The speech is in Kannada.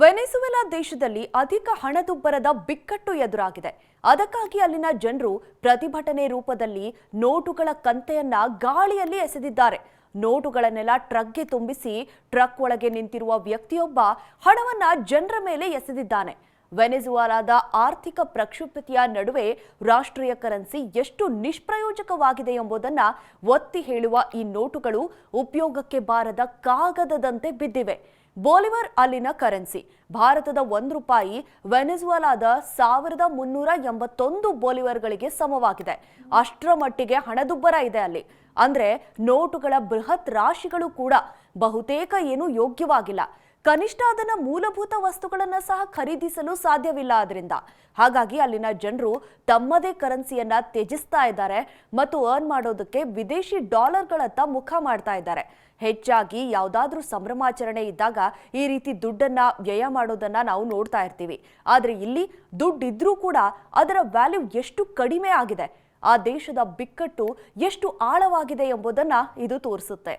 ವೆನೆಜುವೆಲಾ ದೇಶದಲ್ಲಿ ಅಧಿಕ ಹಣದುಬ್ಬರದ ಬಿಕ್ಕಟ್ಟು ಎದುರಾಗಿದೆ. ಅದಕ್ಕಾಗಿ ಅಲ್ಲಿನ ಜನರು ಪ್ರತಿಭಟನೆ ರೂಪದಲ್ಲಿ ನೋಟುಗಳ ಕಂತೆಯನ್ನ ಗಾಳಿಯಲ್ಲಿ ಎಸೆದಿದ್ದಾರೆ. ನೋಟುಗಳನ್ನೆಲ್ಲ ಟ್ರಕ್ಗೆ ತುಂಬಿಸಿ ಟ್ರಕ್ ಒಳಗೆ ನಿಂತಿರುವ ವ್ಯಕ್ತಿಯೊಬ್ಬ ಹಣವನ್ನ ಜನರ ಮೇಲೆ ಎಸೆದಿದ್ದಾನೆ. ವೆನೆಜುವೆಲಾದ ಆರ್ಥಿಕ ಪ್ರಕ್ಷುಬ್ಧತೆಯ ನಡುವೆ ರಾಷ್ಟ್ರೀಯ ಕರೆನ್ಸಿ ಎಷ್ಟು ನಿಷ್ಪ್ರಯೋಜಕವಾಗಿದೆ ಎಂಬುದನ್ನ ಒತ್ತಿ ಹೇಳುವ ಈ ನೋಟುಗಳು ಉಪಯೋಗಕ್ಕೆ ಬಾರದ ಕಾಗದದಂತೆ ಬಿದ್ದಿವೆ. ಬೋಲಿವರ್ ಅಲ್ಲಿನ ಕರೆನ್ಸಿ. ಭಾರತದ ₹1 ವೆನೆಜುವೆಲಾದ 1381 ಬೋಲಿವರ್ಗಳಿಗೆ ಸಮವಾಗಿದೆ. ಅಷ್ಟರ ಮಟ್ಟಿಗೆ ಹಣದುಬ್ಬರ ಇದೆ ಅಲ್ಲಿ. ಅಂದ್ರೆ ನೋಟುಗಳ ಬೃಹತ್ ರಾಶಿಗಳು ಕೂಡ ಬಹುತೇಕ ಏನೂ ಯೋಗ್ಯವಾಗಿಲ್ಲ. ಕನಿಷ್ಠ ಅದನ್ನ ಮೂಲಭೂತ ವಸ್ತುಗಳನ್ನ ಸಹ ಖರೀದಿಸಲು ಸಾಧ್ಯವಿಲ್ಲ ಅದರಿಂದ. ಹಾಗಾಗಿ ಅಲ್ಲಿನ ಜನರು ತಮ್ಮದೇ ಕರೆನ್ಸಿಯನ್ನ ತ್ಯಜಿಸ್ತಾ ಇದ್ದಾರೆ ಮತ್ತು ಅರ್ನ್ ಮಾಡೋದಕ್ಕೆ ವಿದೇಶಿ ಡಾಲರ್ಗಳತ್ತ ಮುಖ ಮಾಡ್ತಾ ಇದ್ದಾರೆ. ಹೆಚ್ಚಾಗಿ ಯಾವುದಾದ್ರೂ ಸಂಭ್ರಮಾಚರಣೆ ಇದ್ದಾಗ ಈ ರೀತಿ ದುಡ್ಡನ್ನ ವ್ಯಯ ಮಾಡೋದನ್ನ ನಾವು ನೋಡ್ತಾ ಇರ್ತೀವಿ. ಆದ್ರೆ ಇಲ್ಲಿ ದುಡ್ಡಿದ್ರೂ ಕೂಡ ಅದರ ವ್ಯಾಲ್ಯೂ ಎಷ್ಟು ಕಡಿಮೆ ಆಗಿದೆ, ಆ ದೇಶದ ಬಿಕ್ಕಟ್ಟು ಎಷ್ಟು ಆಳವಾಗಿದೆ ಎಂಬುದನ್ನ ಇದು ತೋರಿಸುತ್ತೆ.